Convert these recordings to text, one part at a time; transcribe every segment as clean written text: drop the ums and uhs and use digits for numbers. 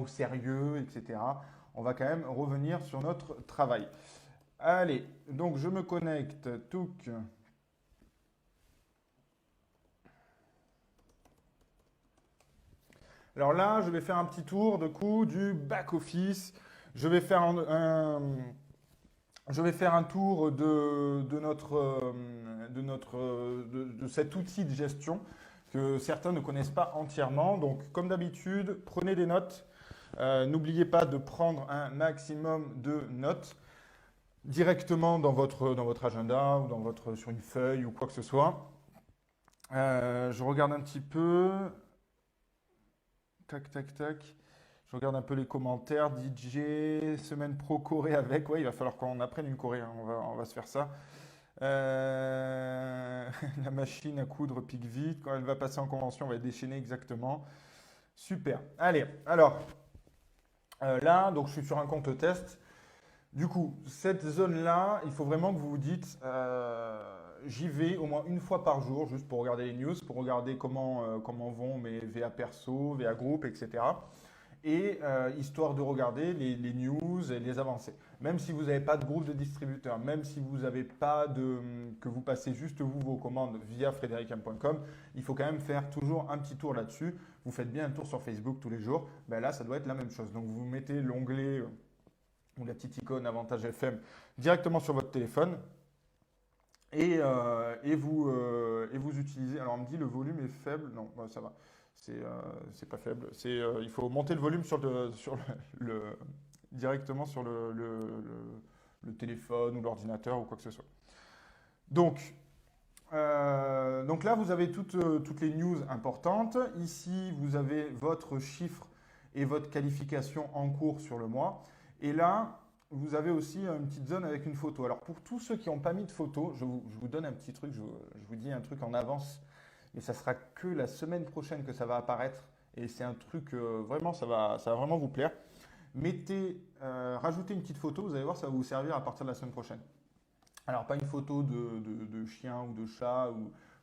au sérieux, etc. On va quand même revenir sur notre travail. Allez, donc je me connecte. Touk. Alors là, je vais faire un petit tour de coup du back-office. Je vais faire je vais faire un tour de cet outil de gestion que certains ne connaissent pas entièrement. Donc, comme d'habitude, prenez des notes. N'oubliez pas de prendre un maximum de notes directement dans votre agenda ou sur une feuille ou quoi que ce soit. Je regarde un petit peu. Tac, tac, tac. Je regarde un peu les commentaires. DJ, semaine pro Corée avec. Ouais, il va falloir qu'on apprenne une Corée, hein. On va se faire ça. La machine à coudre pique vite. Quand elle va passer en convention, on va déchaîner exactement. Super. Allez, alors là, donc je suis sur un compte test. Du coup, cette zone-là, il faut vraiment que vous vous dites, j'y vais au moins une fois par jour, juste pour regarder les news, pour regarder comment vont mes VA perso, VA groupe, etc. Et histoire de regarder les news et les avancées. Même si vous n'avez pas de groupe de distributeurs, même si vous n'avez pas que vous passez juste vous vos commandes via frédéricam.com, il faut quand même faire toujours un petit tour là-dessus. Vous faites bien un tour sur Facebook tous les jours, ben là ça doit être la même chose. Donc vous mettez l'onglet ou la petite icône Avantage FM directement sur votre téléphone et vous utilisez. Alors on me dit le volume est faible. Non, bah, ça va. C'est pas faible. Il faut monter le volume directement sur le téléphone ou l'ordinateur ou quoi que ce soit. Donc, donc là, vous avez toutes les news importantes. Ici, vous avez votre chiffre et votre qualification en cours sur le mois. Et là, vous avez aussi une petite zone avec une photo. Alors pour tous ceux qui n'ont pas mis de photo, je vous donne un petit truc, je vous dis un truc en avance. Et ça sera que la semaine prochaine que ça va apparaître. Et c'est un truc, vraiment, ça va vraiment vous plaire. Rajoutez une petite photo, vous allez voir, ça va vous servir à partir de la semaine prochaine. Alors, pas une photo de chien ou de chat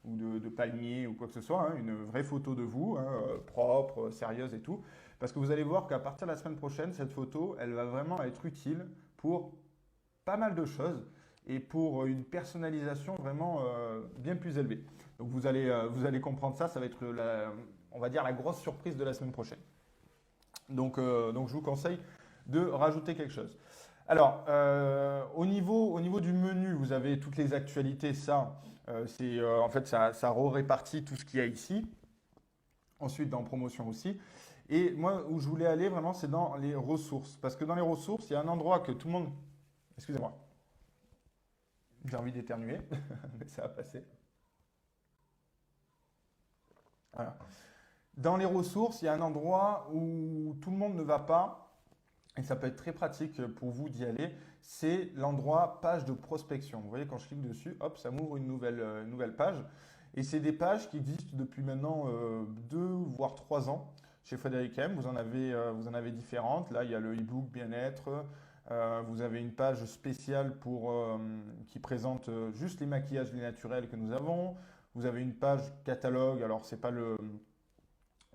ou de palmier ou quoi que ce soit, hein, une vraie photo de vous, hein, propre, sérieuse et tout. Parce que vous allez voir qu'à partir de la semaine prochaine, cette photo, elle va vraiment être utile pour pas mal de choses et pour une personnalisation vraiment bien plus élevée. Donc, vous allez comprendre ça, ça va être on va dire la grosse surprise de la semaine prochaine. Donc je vous conseille de rajouter quelque chose. Alors, au niveau du menu, vous avez toutes les actualités. En fait, ça répartit tout ce qu'il y a ici. Ensuite, dans promotion aussi. Et moi, où je voulais aller vraiment, c'est dans les ressources. Parce que dans les ressources, il y a un endroit que tout le monde. Excusez-moi, j'ai envie d'éternuer, mais ça va passer. Voilà. Dans les ressources, il y a un endroit où tout le monde ne va pas, et ça peut être très pratique pour vous d'y aller, c'est l'endroit page de prospection. Vous voyez, quand je clique dessus, hop, ça m'ouvre une nouvelle page. Et c'est des pages qui existent depuis maintenant 2 voire 3 ans chez Frédéric M. Vous en avez différentes. Là, il y a le e-book bien-être. Vous avez une page spéciale qui présente juste les maquillages les naturels que nous avons. Vous avez une page catalogue. Alors, c'est pas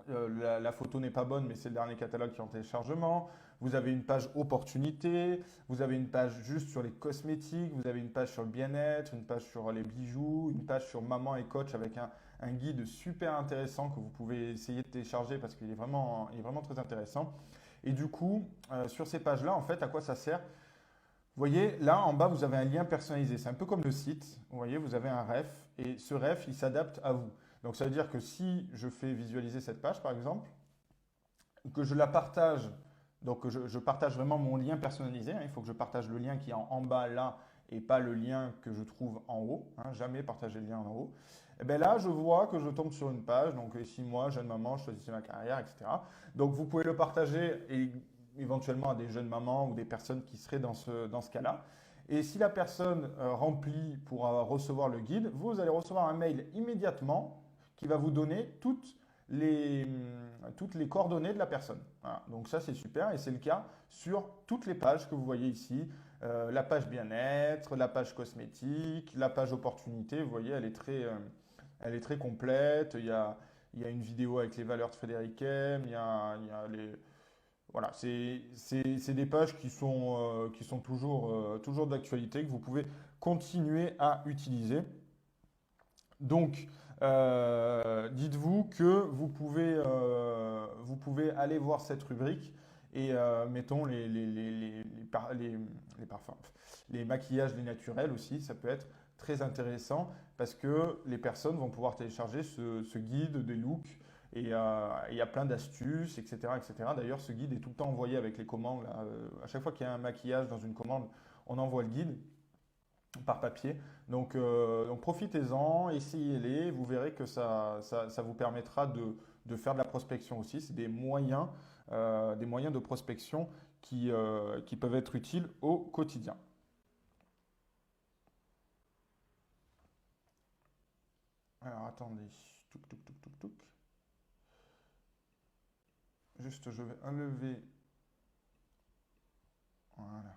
la photo n'est pas bonne, mais c'est le dernier catalogue qui est en téléchargement. Vous avez une page opportunité, vous avez une page juste sur les cosmétiques, vous avez une page sur le bien-être, une page sur les bijoux, une page sur maman et coach avec un guide super intéressant que vous pouvez essayer de télécharger parce il est vraiment très intéressant. Et du coup, sur ces pages-là, en fait, à quoi ça sert? Vous voyez, là en bas, vous avez un lien personnalisé. C'est un peu comme le site. Vous voyez, vous avez un ref et ce ref, il s'adapte à vous. Donc ça veut dire que si je fais visualiser cette page, par exemple, que je la partage, donc je partage vraiment mon lien personnalisé, hein, il faut que je partage le lien qui est en bas là et pas le lien que je trouve en haut, hein, jamais partager le lien en haut. Et bien là, je vois que je tombe sur une page, donc ici moi, jeune maman, je choisissais ma carrière, etc. Donc vous pouvez le partager et éventuellement à des jeunes mamans ou des personnes qui seraient dans ce cas-là. Et si la personne remplit pour recevoir le guide, vous allez recevoir un mail immédiatement qui va vous donner toutes les coordonnées de la personne. Voilà. Donc ça, c'est super et c'est le cas sur toutes les pages que vous voyez ici. La page bien-être, la page cosmétique, la page opportunité, vous voyez, elle est très complète. Il y a une vidéo avec les valeurs de Frédéric M, il y a Voilà, c'est des pages qui sont toujours d'actualité, que vous pouvez continuer à utiliser. Donc, dites-vous que vous pouvez aller voir cette rubrique et mettons les parfums, les maquillages, les naturels aussi, ça peut être très intéressant parce que les personnes vont pouvoir télécharger ce guide des looks et il y a plein d'astuces, etc., etc. D'ailleurs, ce guide est tout le temps envoyé avec les commandes, là. À chaque fois qu'il y a un maquillage dans une commande, on envoie le guide par papier. Donc profitez-en, essayez-les, vous verrez que ça vous permettra de faire de la prospection aussi. C'est des moyens de prospection qui peuvent être utiles au quotidien. Alors attendez, touc, touc, touc, touc, touc. Juste, je vais enlever. Voilà.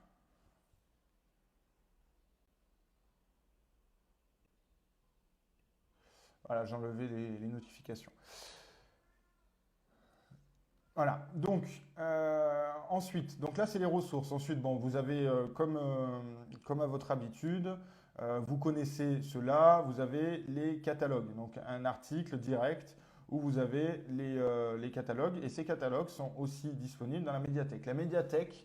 Voilà, j'ai enlevé les notifications. Voilà, donc ensuite, donc là c'est les ressources. Ensuite, bon, vous avez comme à votre habitude, vous connaissez cela, vous avez les catalogues. Donc un article direct où vous avez les catalogues et ces catalogues sont aussi disponibles dans la médiathèque. La médiathèque,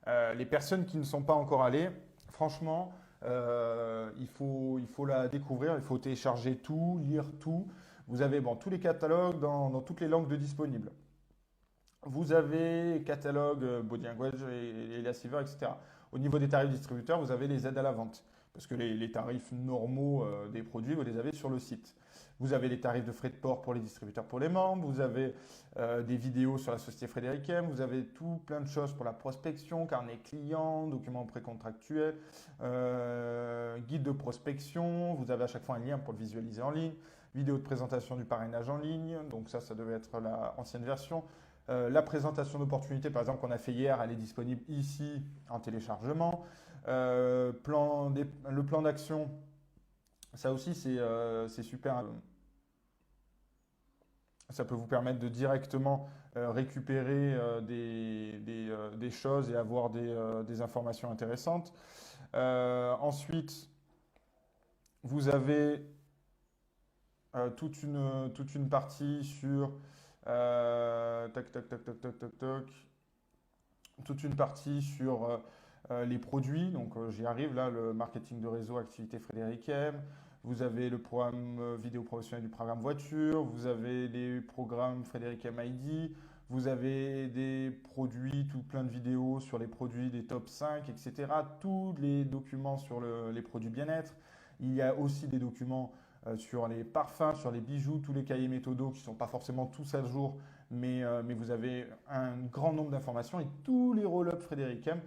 les personnes qui ne sont pas encore allées, franchement, il faut la découvrir, il faut télécharger tout, lire tout. Vous avez bon, tous les catalogues dans toutes les langues de disponibles. Vous avez catalogue, Body Language et la Silver, etc. Au niveau des tarifs distributeurs, vous avez les aides à la vente. Parce que les tarifs normaux des produits, vous les avez sur le site. Vous avez les tarifs de frais de port pour les distributeurs, pour les membres. Vous avez des vidéos sur la société Frédéric M. Vous avez tout plein de choses pour la prospection, carnet client, documents précontractuels, guide de prospection. Vous avez à chaque fois un lien pour le visualiser en ligne. Vidéo de présentation du parrainage en ligne. Donc ça devait être la ancienne version. La présentation d'opportunités, par exemple, qu'on a fait hier, elle est disponible ici en téléchargement. Le plan d'action, ça aussi, c'est super. Ça peut vous permettre de directement récupérer des choses et avoir des informations intéressantes. Ensuite, vous avez toute une partie sur tac, tac, tac, tac, tac, tac, tac. Toute une partie sur les produits. Donc j'y arrive là, le marketing de réseau, activité Frédéric M. Vous avez le programme vidéo professionnel du programme voiture. Vous avez les programmes Frédéric M ID. Vous avez des produits, tout plein de vidéos sur les produits des top 5, etc. Tous les documents sur les produits bien-être. Il y a aussi des documents sur les parfums, sur les bijoux, tous les cahiers méthodos qui ne sont pas forcément tous à jour, mais vous avez un grand nombre d'informations et tous les roll-up Frédéric M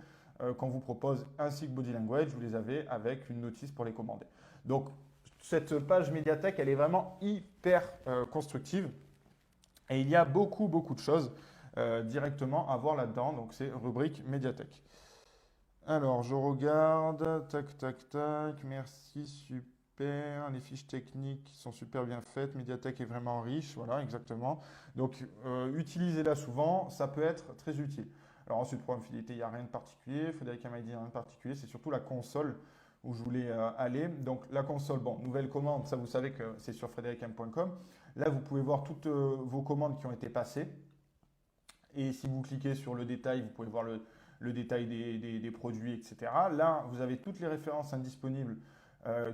qu'on vous propose ainsi que Body Language, vous les avez avec une notice pour les commander. Donc cette page médiathèque, elle est vraiment hyper constructive et il y a beaucoup de choses directement à voir là-dedans. Donc c'est rubrique médiathèque. Alors je regarde, tac tac tac, merci, super. Les fiches techniques sont super bien faites. Médiathèque est vraiment riche. Voilà, exactement. Donc, utilisez-la souvent. Ça peut être très utile. Alors, ensuite, programme fidélité, il n'y a rien de particulier. Frédéric m'a dit rien de particulier. C'est surtout la console où je voulais aller. Donc, la console, bon, nouvelle commande. Ça, vous savez que c'est sur frédéricm.com. Là, vous pouvez voir toutes vos commandes qui ont été passées. Et si vous cliquez sur le détail, vous pouvez voir le détail des produits, etc. Là, vous avez toutes les références indisponibles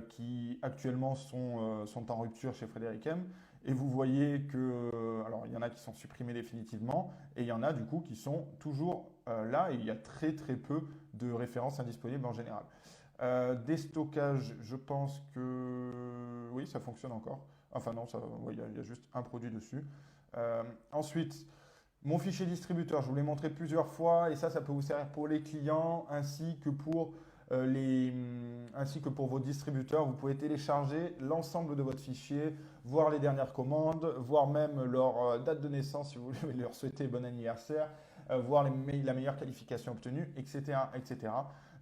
qui actuellement sont en rupture chez Frédéric M. Et vous voyez que, alors il y en a qui sont supprimés définitivement et il y en a du coup qui sont toujours là et il y a très peu de références indisponibles en général. Déstockage, je pense que oui, ça fonctionne encore. Enfin non, ouais, il y a juste un produit dessus. Ensuite, mon fichier distributeur, je vous l'ai montré plusieurs fois et ça peut vous servir pour les clients ainsi que pour vos distributeurs. Vous pouvez télécharger l'ensemble de votre fichier, voir les dernières commandes, voir même leur date de naissance si vous voulez leur souhaiter bon anniversaire, voir la meilleure qualification obtenue, etc., etc.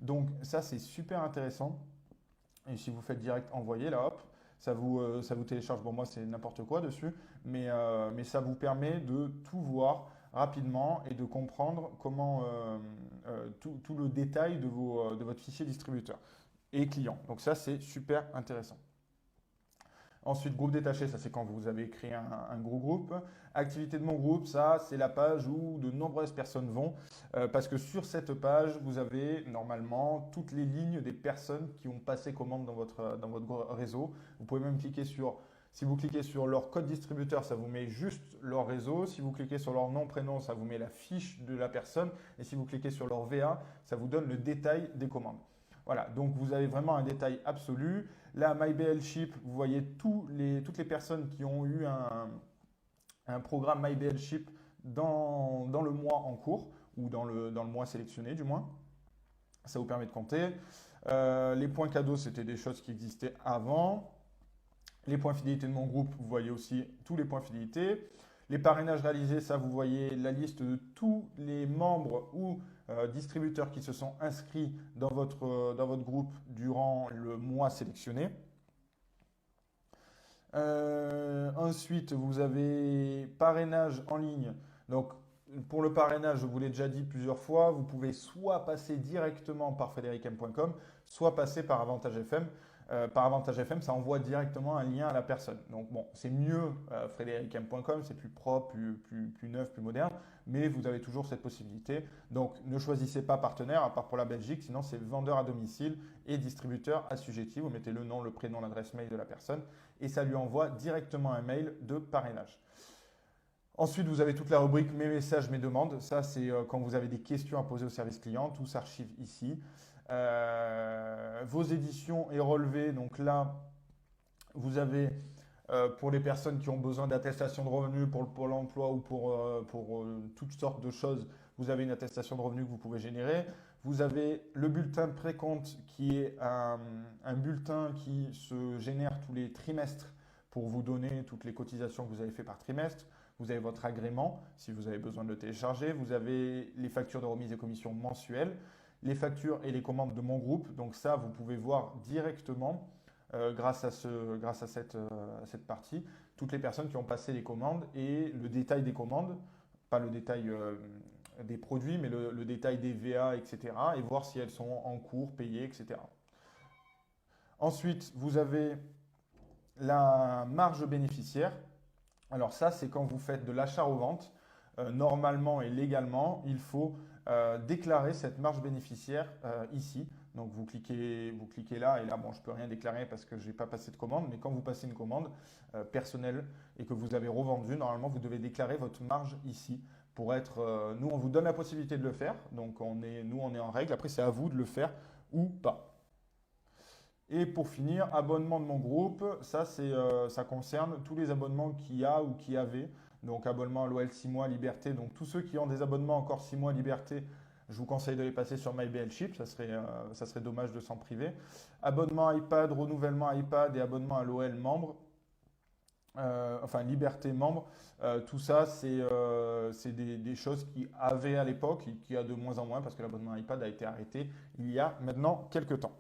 Donc ça, c'est super intéressant. Et si vous faites direct envoyer, là, hop, ça vous télécharge. Bon, moi, c'est n'importe quoi dessus, mais ça vous permet de tout voir rapidement et de comprendre comment tout le détail de votre fichier distributeur et client. Donc ça, c'est super intéressant. Ensuite, groupe détaché, ça c'est quand vous avez créé un gros groupe. Activité de mon groupe, ça c'est la page où de nombreuses personnes vont parce que sur cette page, vous avez normalement toutes les lignes des personnes qui ont passé commande dans votre réseau. Vous pouvez même cliquer si vous cliquez sur leur code distributeur, ça vous met juste leur réseau. Si vous cliquez sur leur nom, prénom, ça vous met la fiche de la personne. Et si vous cliquez sur leur VA, ça vous donne le détail des commandes. Voilà, donc vous avez vraiment un détail absolu. Là, MyBLShip, vous voyez toutes les personnes qui ont eu un programme MyBLShip dans le mois en cours, ou dans le mois sélectionné du moins. Ça vous permet de compter. Les points cadeaux, c'était des choses qui existaient avant. Les points fidélité de mon groupe, vous voyez aussi tous les points fidélité. Les parrainages réalisés, ça vous voyez la liste de tous les membres ou distributeurs qui se sont inscrits dans votre groupe durant le mois sélectionné. Ensuite, vous avez parrainage en ligne. Donc, pour le parrainage, je vous l'ai déjà dit plusieurs fois, vous pouvez soit passer directement par frédéricm.com, soit passer par Avantage FM. Par Avantage FM, ça envoie directement un lien à la personne. Donc bon, c'est mieux frédéricm.com, c'est plus propre, plus neuf, plus moderne, mais vous avez toujours cette possibilité. Donc ne choisissez pas partenaire, à part pour la Belgique, sinon c'est vendeur à domicile et distributeur assujetti. Vous mettez le nom, le prénom, l'adresse mail de la personne et ça lui envoie directement un mail de parrainage. Ensuite, vous avez toute la rubrique Mes messages, mes demandes. Ça, c'est quand vous avez des questions à poser au service client. Tout s'archive ici. Vos éditions et relevés. Donc là, vous avez pour les personnes qui ont besoin d'attestation de revenus pour le Pôle emploi ou pour toutes sortes de choses, vous avez une attestation de revenus que vous pouvez générer. Vous avez le bulletin de précompte qui est un bulletin qui se génère tous les trimestres pour vous donner toutes les cotisations que vous avez fait par trimestre. Vous avez votre agrément si vous avez besoin de le télécharger. Vous avez les factures de remise et commissions mensuelles, les factures et les commandes de mon groupe. Donc ça, vous pouvez voir directement grâce à cette partie, toutes les personnes qui ont passé les commandes et le détail des commandes, pas le détail des produits, mais le détail des VA, etc. et voir si elles sont en cours, payées, etc. Ensuite, vous avez la marge bénéficiaire. Alors ça, c'est quand vous faites de l'achat-revente. Normalement et légalement, il faut déclarer cette marge bénéficiaire ici. Donc vous cliquez là et là, bon, je ne peux rien déclarer parce que je n'ai pas passé de commande, mais quand vous passez une commande personnelle et que vous avez revendu, normalement, vous devez déclarer votre marge ici pour être… nous, on vous donne la possibilité de le faire, donc nous, on est en règle. Après, c'est à vous de le faire ou pas. Et pour finir, abonnement de mon groupe, ça concerne tous les abonnements qu'il y a ou qui avaient. Donc abonnement à l'OL 6 mois Liberté. Donc tous ceux qui ont des abonnements encore 6 mois Liberté, je vous conseille de les passer sur MyBLShip, ça serait dommage de s'en priver. Abonnement iPad, renouvellement iPad et abonnement à l'OL membre. Enfin Liberté membre, tout ça c'est des choses qui avaient à l'époque et qui a de moins en moins parce que l'abonnement iPad a été arrêté il y a maintenant quelques temps.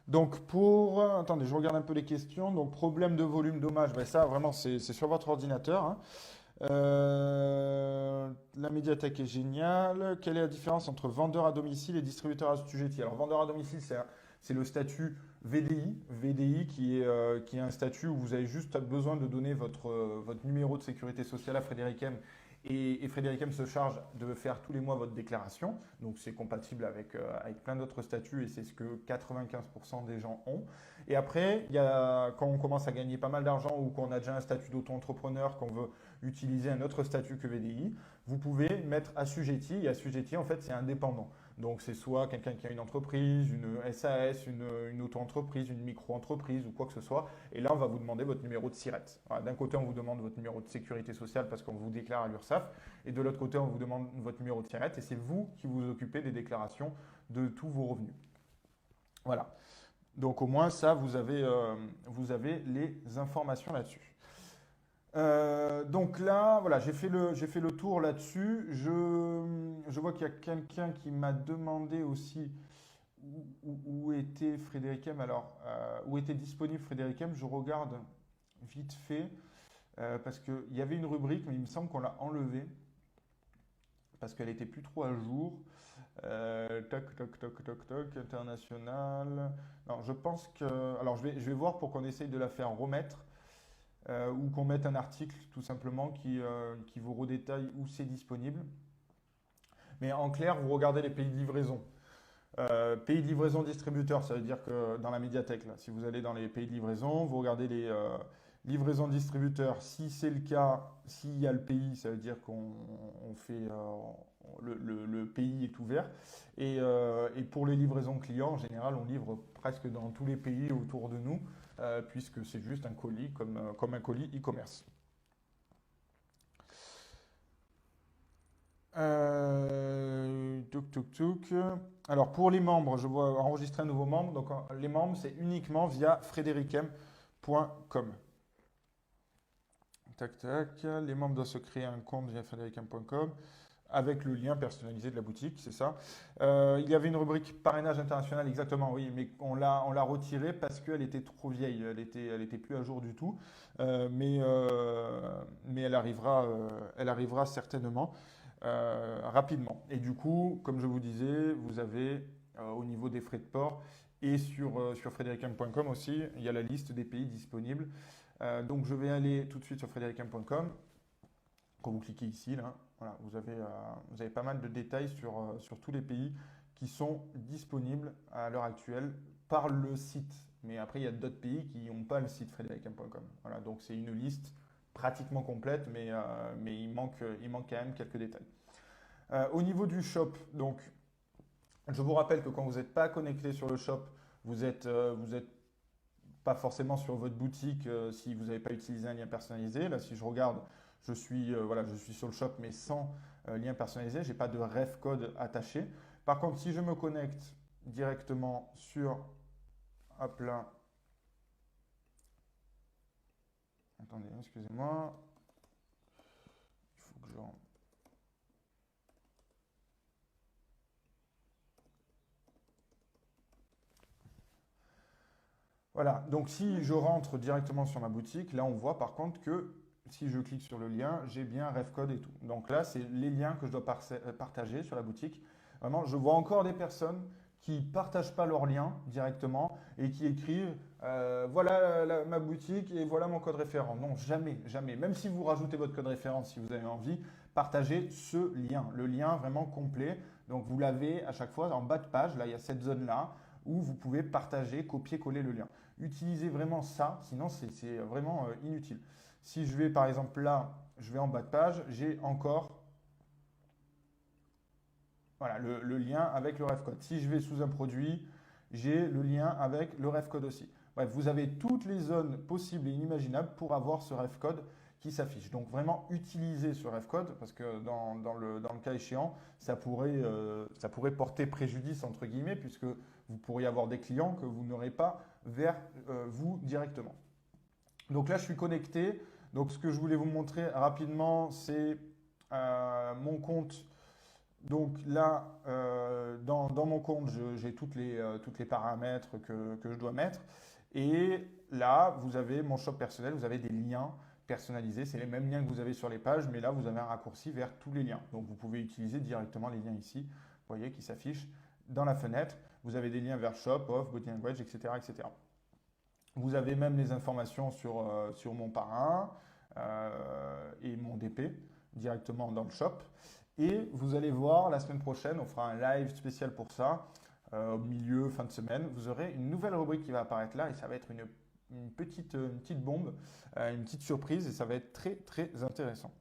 Donc attendez, je regarde un peu les questions. Donc problème de volume, dommage, ben ça vraiment c'est sur votre ordinateur, hein. La médiathèque est géniale. Quelle est la différence entre vendeur à domicile et distributeur assujetti? Alors vendeur à domicile, c'est le statut VDI qui est un statut où vous avez juste besoin de donner votre numéro de sécurité sociale à Frédéric M. Et Frédéric M se charge de faire tous les mois votre déclaration. Donc c'est compatible avec plein d'autres statuts et c'est ce que 95% des gens ont. Et après, quand on commence à gagner pas mal d'argent ou qu'on a déjà un statut d'auto-entrepreneur, qu'on veut utiliser un autre statut que VDI, vous pouvez mettre assujetti. Et assujetti, en fait, c'est indépendant. Donc c'est soit quelqu'un qui a une entreprise, une SAS, une auto-entreprise, une micro-entreprise ou quoi que ce soit. Et là, on va vous demander votre numéro de SIRET. Voilà, d'un côté, on vous demande votre numéro de sécurité sociale parce qu'on vous déclare à l'URSSAF. Et de l'autre côté, on vous demande votre numéro de SIRET. Et c'est vous qui vous occupez des déclarations de tous vos revenus. Voilà. Donc au moins, ça, vous avez les informations là-dessus. Donc là, voilà, j'ai fait le tour là-dessus. Je vois qu'il y a quelqu'un qui m'a demandé aussi où était Frédéric M. Alors, où était disponible Frédéric M. Je regarde vite fait. parce qu'il y avait une rubrique, mais il me semble qu'on l'a enlevée parce qu'elle était plus trop à jour. Toc, toc, toc, toc, toc, international. Non, je pense que. Alors, je vais voir pour qu'on essaye de la faire remettre ou qu'on mette un article tout simplement qui vous redétaille où c'est disponible. Mais en clair, vous regardez les pays de livraison. Pays de livraison distributeur, ça veut dire que dans la médiathèque, là, si vous allez dans les pays de livraison, vous regardez les livraisons distributeurs. Si c'est le cas, s'il y a le pays, ça veut dire qu'on fait le pays est ouvert. Et pour les livraisons clients, en général, on livre presque dans tous les pays autour de nous, puisque c'est juste un colis comme un colis e-commerce. Touk touk touk. Alors pour les membres, je vois enregistrer un nouveau membre. Donc les membres, c'est uniquement via frédéricem.com. Tac tac. Les membres doivent se créer un compte via frédéricem.com avec le lien personnalisé de la boutique, c'est ça. Il y avait une rubrique parrainage international, exactement, oui, mais on l'a retirée parce qu'elle était trop vieille, elle était plus à jour du tout. Mais elle arrivera certainement rapidement. Et du coup, comme je vous disais, vous avez au niveau des frais de port et sur frédéricam.com aussi, il y a la liste des pays disponibles. Donc je vais aller tout de suite sur frédéricam.com. Quand vous cliquez ici, là, voilà, vous avez pas mal de détails sur tous les pays qui sont disponibles à l'heure actuelle par le site. Mais après, il y a d'autres pays qui n'ont pas le site frédéricam.com. Voilà, donc c'est une liste pratiquement complète, mais il manque quand même quelques détails. Au niveau du shop, donc, je vous rappelle que quand vous n'êtes pas connecté sur le shop, vous êtes pas forcément sur votre boutique si vous n'avez pas utilisé un lien personnalisé. Là, si je regarde, je suis sur le shop, mais sans lien personnalisé. Je n'ai pas de ref code attaché. Par contre, si je me connecte directement sur, hop là, attendez, excusez-moi, il faut que je... Voilà, donc si je rentre directement sur ma boutique, là on voit par contre que si je clique sur le lien, j'ai bien Refcode et tout. Donc là, c'est les liens que je dois partager sur la boutique. Vraiment, je vois encore des personnes qui ne partagent pas leurs liens directement et qui écrivent voilà ma boutique et voilà mon code référent. Non, jamais, jamais. Même si vous rajoutez votre code référent, si vous avez envie, partagez ce lien, le lien vraiment complet. Donc vous l'avez à chaque fois en bas de page, là il y a cette zone-là où vous pouvez partager, copier-coller le lien. Utilisez vraiment ça, sinon c'est vraiment inutile. Si je vais par exemple là, je vais en bas de page, j'ai encore voilà, le lien avec le refcode. Si je vais sous un produit, j'ai le lien avec le refcode aussi. Bref, vous avez toutes les zones possibles et inimaginables pour avoir ce refcode qui s'affiche. Donc vraiment utilisez ce refcode parce que dans le cas échéant, ça pourrait porter préjudice entre guillemets puisque vous pourriez avoir des clients que vous n'aurez pas vers vous directement. Donc là, je suis connecté. Donc ce que je voulais vous montrer rapidement, c'est mon compte. Donc là, dans mon compte, j'ai toutes les paramètres que je dois mettre. Et là, vous avez mon shop personnel, vous avez des liens personnalisés. C'est les mêmes liens que vous avez sur les pages, mais là, vous avez un raccourci vers tous les liens. Donc vous pouvez utiliser directement les liens ici, vous voyez, qui s'affichent dans la fenêtre. Vous avez des liens vers Shop, Off, Body Language, etc., etc. Vous avez même les informations sur mon parrain et mon DP directement dans le shop. Et vous allez voir, la semaine prochaine, on fera un live spécial pour ça. Au milieu, fin de semaine, vous aurez une nouvelle rubrique qui va apparaître là et ça va être une petite bombe, une petite surprise et ça va être très très intéressant.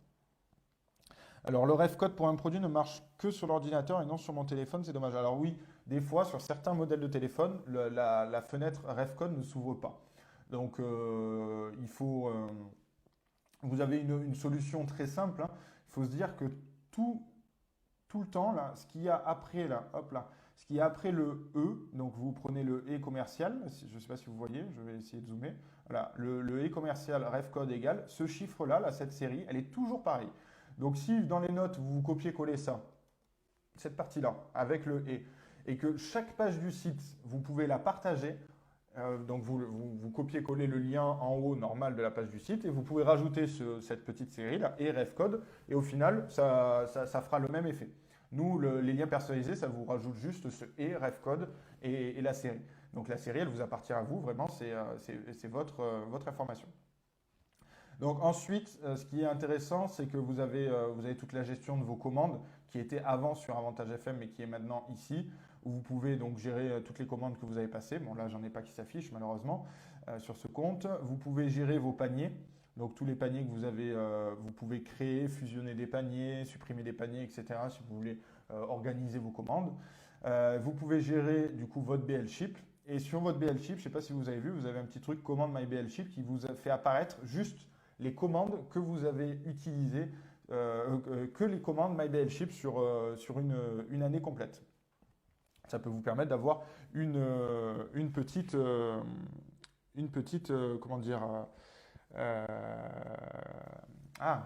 Alors le refcode pour un produit ne marche que sur l'ordinateur et non sur mon téléphone, c'est dommage. Alors oui, des fois sur certains modèles de téléphone, la fenêtre refcode ne s'ouvre pas. Donc vous avez une solution très simple, hein. Il faut se dire que tout le temps, là, ce qu'il y a après, là, hop là, ce qu'il y a après le E, donc vous prenez le E commercial, je ne sais pas si vous voyez, je vais essayer de zoomer. Voilà, le E commercial refcode égale, ce chiffre-là, là, cette série, elle est toujours pareille. Donc si dans les notes, vous copiez-collez ça, cette partie-là, avec le E, et que chaque page du site, vous pouvez la partager, Donc vous copiez-collez le lien en haut normal de la page du site et vous pouvez rajouter cette petite série là et refcode et au final ça fera le même effet. Nous, les liens personnalisés, ça vous rajoute juste ce et refcode et la série. Donc la série, elle vous appartient à vous, vraiment, c'est votre information. Donc ensuite, ce qui est intéressant, c'est que vous avez toute la gestion de vos commandes qui était avant sur Avantage FM mais qui est maintenant ici, où vous pouvez donc gérer toutes les commandes que vous avez passées. Bon là, j'en ai pas qui s'affichent malheureusement sur ce compte. Vous pouvez gérer vos paniers. Donc tous les paniers que vous avez, vous pouvez créer, fusionner des paniers, supprimer des paniers, etc. si vous voulez organiser vos commandes. Vous pouvez gérer du coup votre BL Ship. Et sur votre BL Ship, je ne sais pas si vous avez vu, vous avez un petit truc commande My BL Ship qui vous fait apparaître juste les commandes que vous avez utilisées, que les commandes MyBLShip sur une année complète. Ça peut vous permettre d'avoir une petite, comment dire, un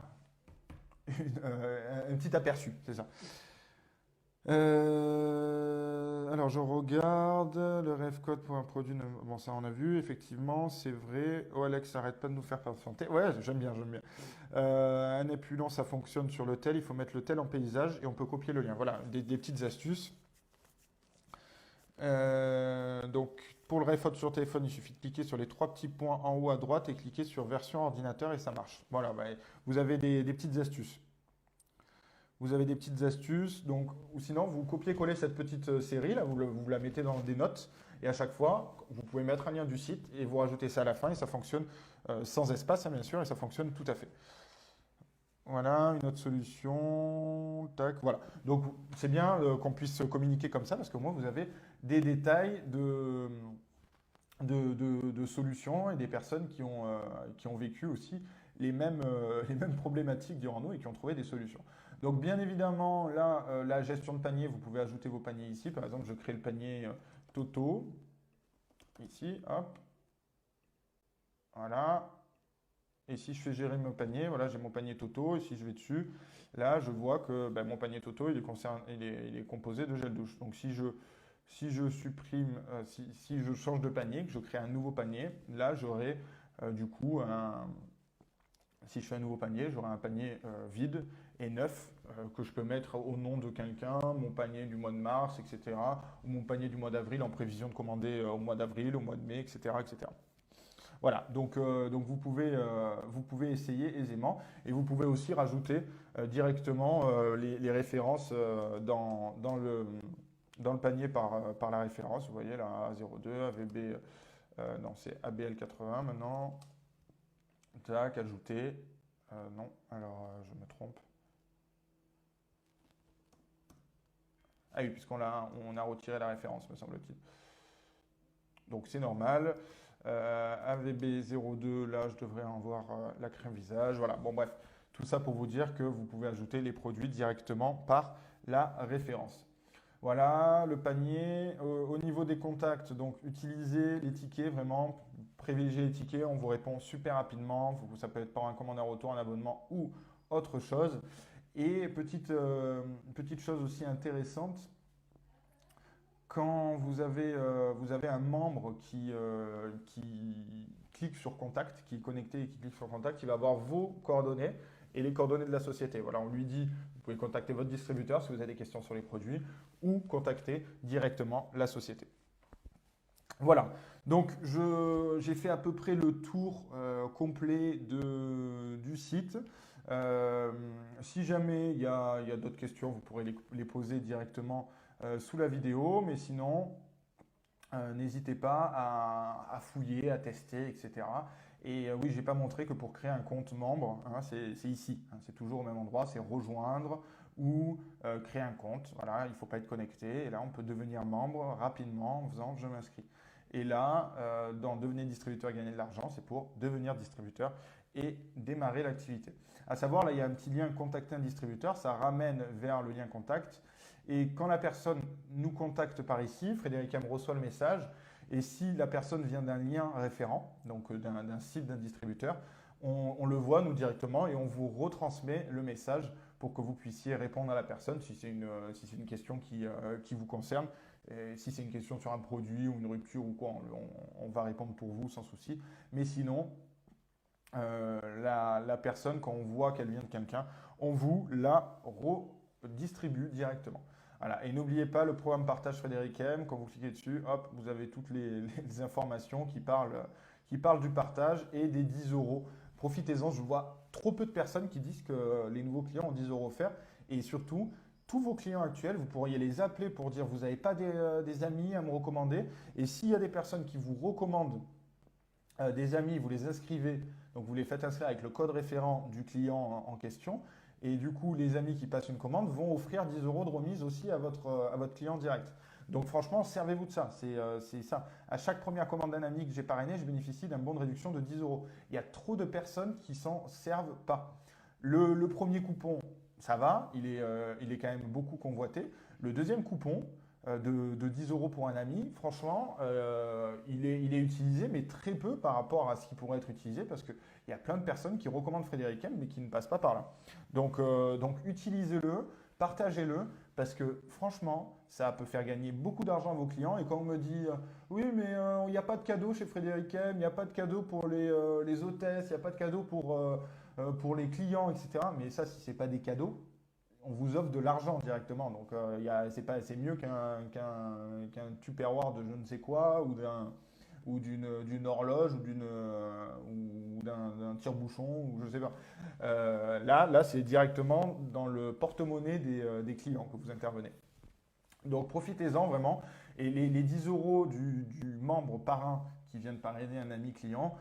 petit aperçu, c'est ça. Alors je regarde le ref code pour un produit. Bon, ça on a vu, effectivement, c'est vrai. Oh Alex, arrête pas de nous faire patienter. Ouais, j'aime bien, j'aime bien. Un appuyant, ça fonctionne sur le tel. Il faut mettre le tel en paysage et on peut copier le lien. Voilà, des petites astuces. Donc pour le ref code sur téléphone, il suffit de cliquer sur les trois petits points en haut à droite et cliquer sur version ordinateur et ça marche. Voilà, bah, vous avez des petites astuces. Vous avez des petites astuces, donc, ou sinon vous copiez-collez cette petite série, là, vous la mettez dans des notes, et à chaque fois, vous pouvez mettre un lien du site et vous rajoutez ça à la fin, et ça fonctionne sans espace, hein, bien sûr, et ça fonctionne tout à fait. Voilà, une autre solution, tac, voilà. Donc c'est bien qu'on puisse communiquer comme ça, parce qu'au moins vous avez des détails de solutions et des personnes qui ont vécu aussi les mêmes problématiques durant nous et qui ont trouvé des solutions. Donc bien évidemment, là, la gestion de panier, vous pouvez ajouter vos paniers ici. Par exemple, je crée le panier Toto. Ici, hop. Voilà. Et si je fais gérer mon panier, voilà, j'ai mon panier Toto. Et si je vais dessus, là, je vois que ben, mon panier Toto, il est composé de gel douche. Donc si je supprime, si je change de panier, que je crée un nouveau panier, là, j'aurai du coup si je fais un nouveau panier, j'aurai un panier vide et neuf que je peux mettre au nom de quelqu'un, mon panier du mois de mars, etc. Ou mon panier du mois d'avril en prévision de commander au mois d'avril, au mois de mai, etc. etc. Voilà, donc vous pouvez essayer aisément et vous pouvez aussi rajouter directement les références dans le panier par la référence. Vous voyez là, A02, AVB, non c'est ABL80 maintenant. Tac, ajouter. Non, alors je me trompe. Ah oui, puisqu'on a retiré la référence, me semble-t-il. Donc c'est normal. AVB02, là je devrais en voir la crème visage. Voilà, bon bref, tout ça pour vous dire que vous pouvez ajouter les produits directement par la référence. Voilà le panier. Au niveau des contacts, donc utilisez les tickets, vraiment privilégiez les tickets, on vous répond super rapidement. Ça peut être par un commandeur auto, un abonnement ou autre chose. Et petite chose aussi intéressante, quand vous avez un membre qui clique sur contact, qui est connecté et qui clique sur contact, il va avoir vos coordonnées et les coordonnées de la société. Voilà, on lui dit, vous pouvez contacter votre distributeur si vous avez des questions sur les produits ou contacter directement la société. Voilà, donc j'ai fait à peu près le tour complet du site. Si jamais il y a d'autres questions, vous pourrez les poser directement sous la vidéo, mais sinon, n'hésitez pas à fouiller, à tester, etc. Et oui, je n'ai pas montré que pour créer un compte membre, hein, c'est ici, hein, c'est toujours au même endroit, c'est rejoindre ou créer un compte. Voilà, il ne faut pas être connecté. Et là, on peut devenir membre rapidement en faisant je m'inscris. Et là, dans devenir distributeur et gagner de l'argent, c'est pour devenir distributeur et démarrer l'activité. À savoir, là, il y a un petit lien contacter un distributeur, ça ramène vers le lien contact. Et quand la personne nous contacte par ici, Frédéric me reçoit le message. Et si la personne vient d'un lien référent, donc d'un site d'un distributeur, on le voit nous directement et on vous retransmet le message pour que vous puissiez répondre à la personne si c'est une question qui vous concerne. Et si c'est une question sur un produit ou une rupture ou quoi, on va répondre pour vous sans souci. Mais sinon, la personne, quand on voit qu'elle vient de quelqu'un, on vous la redistribue directement. Voilà. Et n'oubliez pas le programme Partage Frédéric M. Quand vous cliquez dessus, hop, vous avez toutes les informations qui parlent du partage et des 10 euros. Profitez-en, je vois trop peu de personnes qui disent que les nouveaux clients ont 10 euros offerts. Et surtout, tous vos clients actuels, vous pourriez les appeler pour dire vous n'avez pas des amis à me recommander. Et s'il y a des personnes qui vous recommandent des amis, vous les inscrivez, donc vous les faites inscrire avec le code référent du client en question. Et du coup, les amis qui passent une commande vont offrir 10 euros de remise aussi à votre client direct. Donc franchement, servez-vous de ça. C'est ça. À chaque première commande d'un ami que j'ai parrainé, je bénéficie d'un bon de réduction de 10 euros. Il y a trop de personnes qui s'en servent pas. Le premier coupon, ça va, il est quand même beaucoup convoité. Le deuxième coupon de 10 euros pour un ami, franchement, il est utilisé, mais très peu par rapport à ce qui pourrait être utilisé parce qu'il y a plein de personnes qui recommandent Frédéric M, mais qui ne passent pas par là. Donc utilisez-le, partagez-le, parce que franchement, ça peut faire gagner beaucoup d'argent à vos clients. Et quand on me dit oui, mais il n'y a pas de cadeau chez Frédéric M, il n'y a pas de cadeau pour les hôtesses, il n'y a pas de cadeau pour les clients, etc. Mais ça, si ce n'est pas des cadeaux, on vous offre de l'argent directement. Donc, c'est mieux qu'un Tupperware de je ne sais quoi ou d'une horloge ou d'un tire-bouchon ou je ne sais pas. Là, c'est directement dans le porte-monnaie des clients que vous intervenez. Donc, profitez-en vraiment. Et les 10 euros du membre parrain qui vient de parrainer un ami client,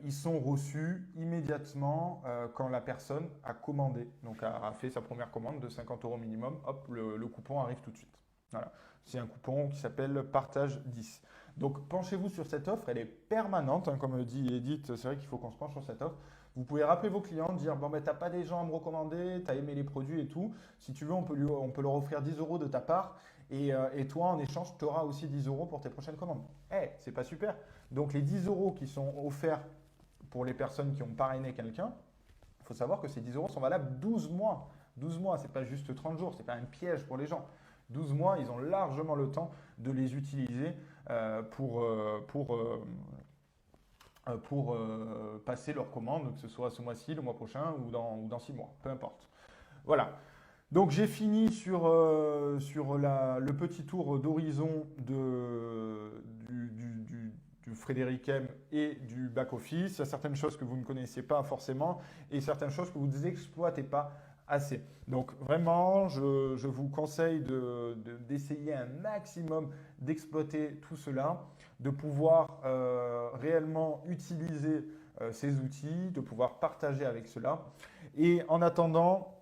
ils sont reçus immédiatement quand la personne a commandé, donc a fait sa première commande de 50 euros minimum. Hop, le coupon arrive tout de suite. Voilà. C'est un coupon qui s'appelle Partage 10. Donc penchez-vous sur cette offre, elle est permanente, hein, comme dit Edith, c'est vrai qu'il faut qu'on se penche sur cette offre. Vous pouvez rappeler vos clients, dire bon ben t'as pas des gens à me recommander, t'as aimé les produits et tout. Si tu veux, on peut leur offrir 10 euros de ta part. Et toi, en échange, tu auras aussi 10 euros pour tes prochaines commandes. C'est pas super. Donc, les 10 euros qui sont offerts pour les personnes qui ont parrainé quelqu'un, il faut savoir que ces 10 euros sont valables 12 mois. 12 mois, ce n'est pas juste 30 jours, ce n'est pas un piège pour les gens. 12 mois, ils ont largement le temps de les utiliser pour passer leur commande, que ce soit ce mois-ci, le mois prochain ou dans 6 mois, peu importe. Voilà. Donc j'ai fini sur le petit tour d'horizon du Frédéric M et du back-office. Il y a certaines choses que vous ne connaissez pas forcément et certaines choses que vous n'exploitez pas assez. Donc vraiment, je vous conseille d'essayer un maximum d'exploiter tout cela, de pouvoir réellement utiliser ces outils, de pouvoir partager avec cela. Et en attendant,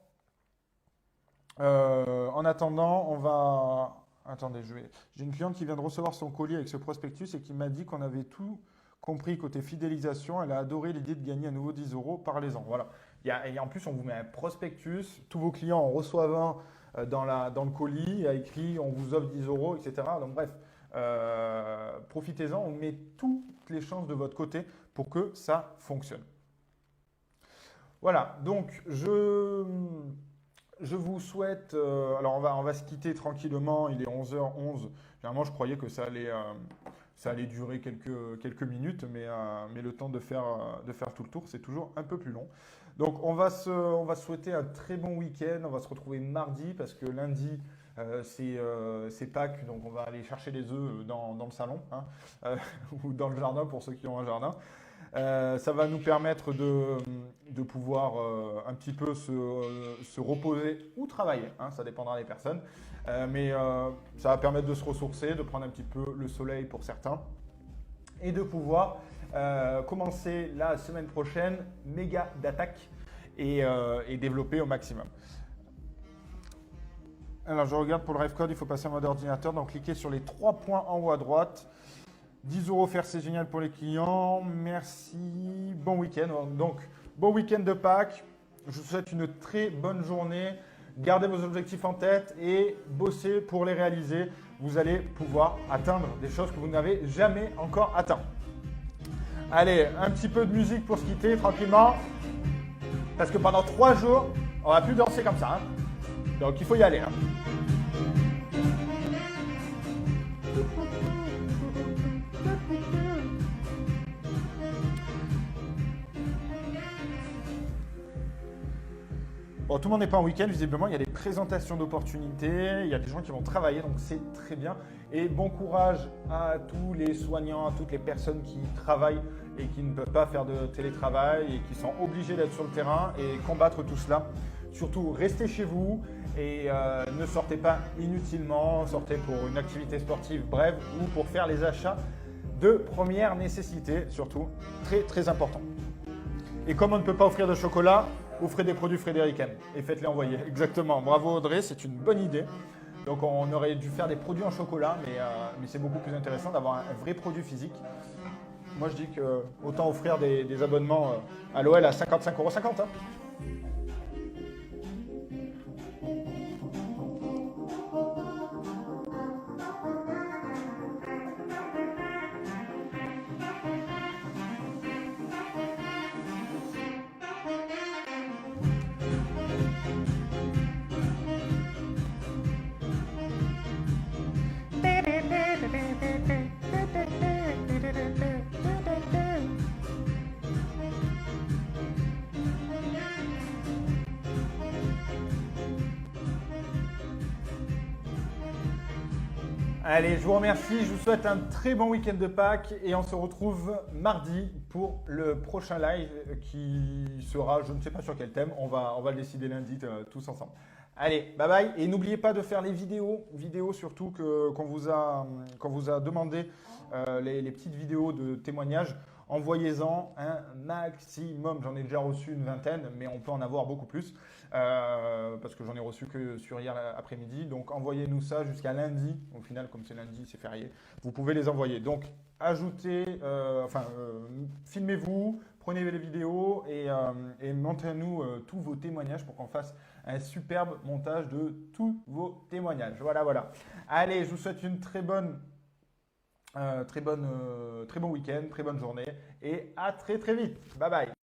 on va… Attendez, j'ai une cliente qui vient de recevoir son colis avec ce prospectus et qui m'a dit qu'on avait tout compris côté fidélisation. Elle a adoré l'idée de gagner à nouveau 10 euros. Parlez-en. Voilà. Et en plus, on vous met un prospectus. Tous vos clients en reçoivent un dans le colis. Il y a écrit on vous offre 10 euros, etc. Donc bref, profitez-en. On met toutes les chances de votre côté pour que ça fonctionne. Voilà. Donc, je vous souhaite, alors on va se quitter tranquillement, il est 11h11. Généralement, je croyais que ça allait durer quelques minutes, mais le temps de faire tout le tour, c'est toujours un peu plus long. Donc, on va se souhaiter un très bon week-end. On va se retrouver mardi parce que lundi, c'est Pâques, donc on va aller chercher les œufs dans le salon ou dans le jardin pour ceux qui ont un jardin. Ça va nous permettre de pouvoir un petit peu se reposer ou travailler, ça dépendra des personnes. Mais ça va permettre de se ressourcer, de prendre un petit peu le soleil pour certains et de pouvoir commencer la semaine prochaine méga d'attaque et développer au maximum. Alors je regarde pour le rêve code, il faut passer en mode ordinateur, donc cliquez sur les 3 points en haut à droite. 10 euros offerts, c'est génial pour les clients. Merci. Bon week-end. Donc, bon week-end de Pâques. Je vous souhaite une très bonne journée. Gardez vos objectifs en tête et bossez pour les réaliser. Vous allez pouvoir atteindre des choses que vous n'avez jamais encore atteintes. Allez, un petit peu de musique pour se quitter tranquillement. Parce que pendant 3 jours, On va plus danser comme ça. Hein. Donc il faut y aller. Hein. Bon, tout le monde n'est pas en week-end, visiblement, il y a des présentations d'opportunités, il y a des gens qui vont travailler, donc c'est très bien. Et bon courage à tous les soignants, à toutes les personnes qui travaillent et qui ne peuvent pas faire de télétravail et qui sont obligés d'être sur le terrain et combattre tout cela. Surtout, restez chez vous et ne sortez pas inutilement, sortez pour une activité sportive brève ou pour faire les achats de première nécessité, surtout, très très important. Et comme on ne peut pas offrir de chocolat, offrez des produits Frédéric M et faites-les envoyer. Exactement. Bravo Audrey, c'est une bonne idée. Donc on aurait dû faire des produits en chocolat, mais c'est beaucoup plus intéressant d'avoir un vrai produit physique. Moi je dis que autant offrir des abonnements à l'OL à 55,50 €. Hein. Allez, je vous remercie, je vous souhaite un très bon week-end de Pâques et on se retrouve mardi pour le prochain live qui sera, je ne sais pas sur quel thème, on va le décider lundi tous ensemble. Allez, bye bye et n'oubliez pas de faire les vidéos surtout qu'on vous a demandé, les petites vidéos de témoignages. Envoyez-en un maximum. J'en ai déjà reçu une vingtaine, mais on peut en avoir beaucoup plus parce que j'en ai reçu que sur hier après-midi. Donc envoyez-nous ça jusqu'à lundi. Au final, comme c'est lundi, c'est férié. Vous pouvez les envoyer. Donc ajoutez, filmez-vous, prenez les vidéos et montrez-nous tous vos témoignages pour qu'on fasse un superbe montage de tous vos témoignages. Voilà, voilà. Allez, je vous souhaite une très bon week-end, très bonne journée et à très très vite. Bye bye.